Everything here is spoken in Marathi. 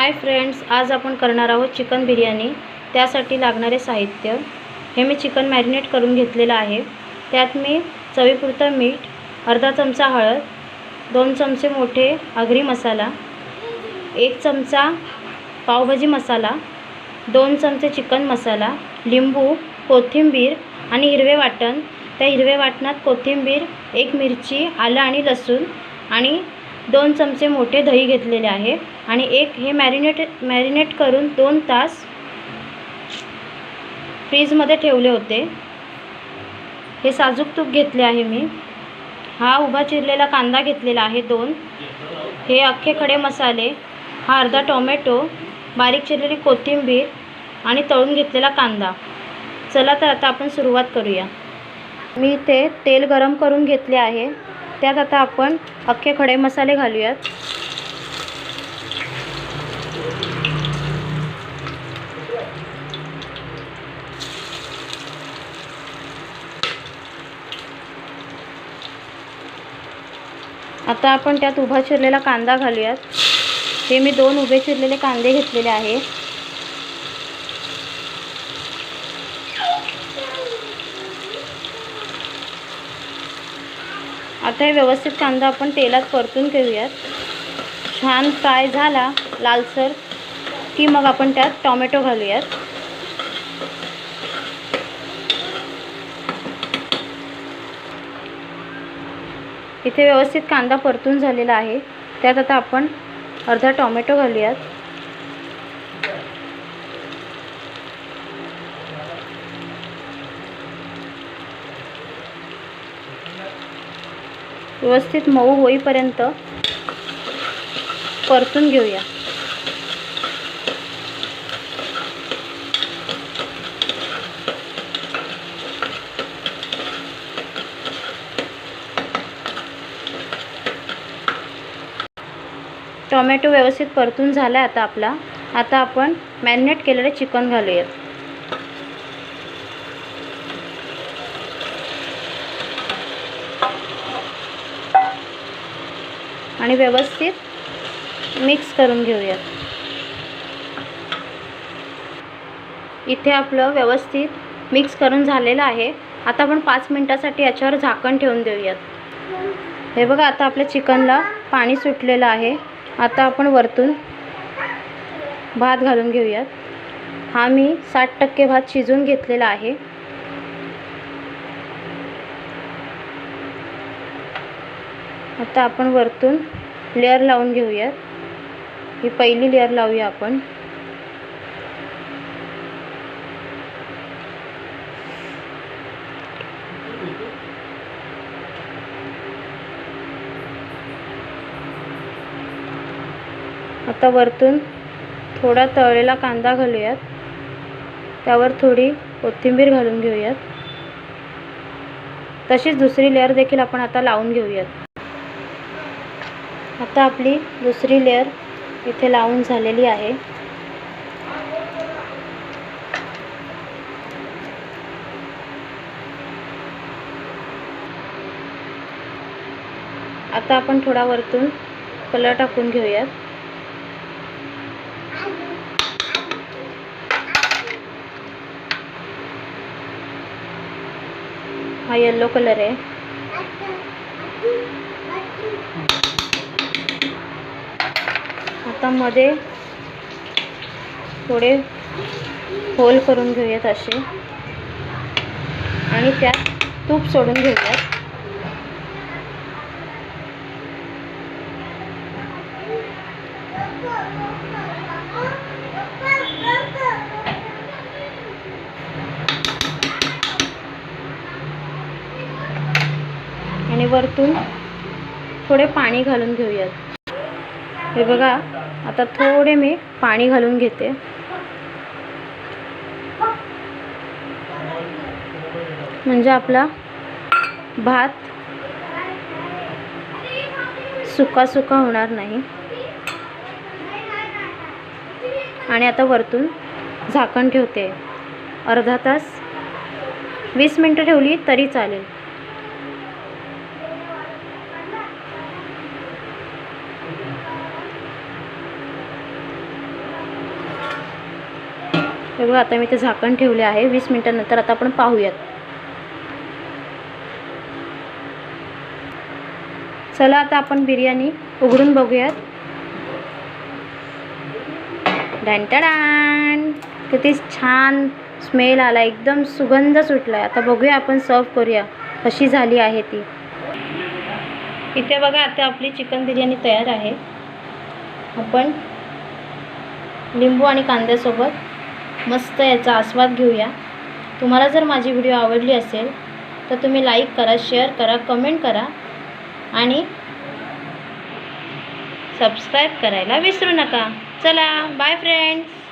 हाय फ्रेंड्स, आज आपण करणार आहोत चिकन बिर्याणी। त्यासाठी लागणारे साहित्य हे मी चिकन मॅरिनेट करून घेतलेलं आहे। त्यात मी चवीपुरतं मीठ, अर्धा चमचा हळद, 2 चमचे मोठे आगरी मसाला, 1 चमचा पावभाजी मसाला, 2 चमचे चिकन मसाला, लिंबू, कोथिंबीर आणि हिरवे वाटण। त्या हिरवे वाटणात कोथिंबीर, 1 मिरची, आलं आणि लसूण आणि 2 चमचे मोठे दही घेतलेले आहे आणि हे मॅरिनेट करून 2 तास फ्रीजमध्ये ठेवले होते। हे साजूक तूप घेतले आहे मी। हा उभा चिरलेला कांदा घेतलेला आहे 2। हे अख्खे खडे मसाले, हा अर्धा टोमॅटो, बारीक चिरलेली कोथिंबीर आणि तळून घेतलेला कांदा। चला तर आता आपण सुरुवात करूया। मी इथे तेल गरम करून घेतले आहे। त्यात आता आपण अख्खे खडे मसाले घालूयात। आता आपण त्यात उभा चिरलेला कांदा घालूयात। हे मी 2 उभे चिरलेले कांदे घेतलेले आहे। आता हे व्यवस्थित कांदा आपण तेलात परतून घेऊयात। छान फ्राय झाला लालसर की मग आपण त्यात टोमॅटो घालूयात। इथे व्यवस्थित कांदा परतून झालेला आहे। त्यात आता आपण अर्धा टोमॅटो घालूयात। व्यवस्थित मऊ होईपर्यंत परतून घेऊया। टोमॅटो व्यवस्थित परतून झाला आता आपला। आता आपण मॅरिनेट केलेले चिकन घालूयात। आणि व्यवस्थित मिक्स करून घेऊयात। इथे आपलं व्यवस्थित मिक्स करून झालेलं आहे। आता आपण 5 मिनिटासाठी याच्यावर झाकण ठेवून देऊयात। हे बघा, आता आपल्या चिकनला पाणी सुटलेलं आहे। आता आपण वरतून भात घालून घेऊयात। हा मी 60% भात शिजवून घेतलेला आहे। आता आपण वरतून लेयर लावून घेऊयात। ही पहिली लेयर लावूया आपण। आता वरतून थोडा तळलेला कांदा घालूयात। त्यावर थोडी कोथिंबीर घालून घेऊयात। तशीच दुसरी लेयर देखील आपण आता लावून घेऊयात। आता आपली दुसरी लेयर इथे लावून झालेली आहे। आता आपण थोडा वरतून कलर टाकून घेऊयात। हा येलो कलर आहे। आता मध्ये थोडे होल करून घेऊयात असे आणि त्यात तूप सोडून घेऊयात। आणि वरतून थोडे पाणी घालून घेऊयात। हे बघा, आता थोडे मी पाणी घालून घेते। म्हणजे आपला भात सुका सुका होणार नाही। आणि आता वरतून झाकण ठेवते। अर्धा तास 20 मिनिटं ठेवली तरी चालेल। हे बघा आता मी ते झाकण ठेवले आहे. 20 मिनिटांनंतर आता आपण पाहूयात. चला आता आपण बिर्याणी उघडून बघूयात. डॅन किती छान स्मेल आला, एकदम सुगंध सुटला आहे. आता बघूया आपण सर्व करूया कशी झाली आहे ती. इथे बघा आता आपली चिकन बिर्याणी तयार आहे. आपण लिंबू आणि कांद्यासोबत मस्त याचा आस्वाद घेऊया. तुम्हाला जर माझी व्हिडिओ आवडली असेल तर तुम्ही लाईक करा, शेअर करा, कमेंट करा आणि सबस्क्राईब करायला विसरू नका. चला बाय फ्रेंड्स.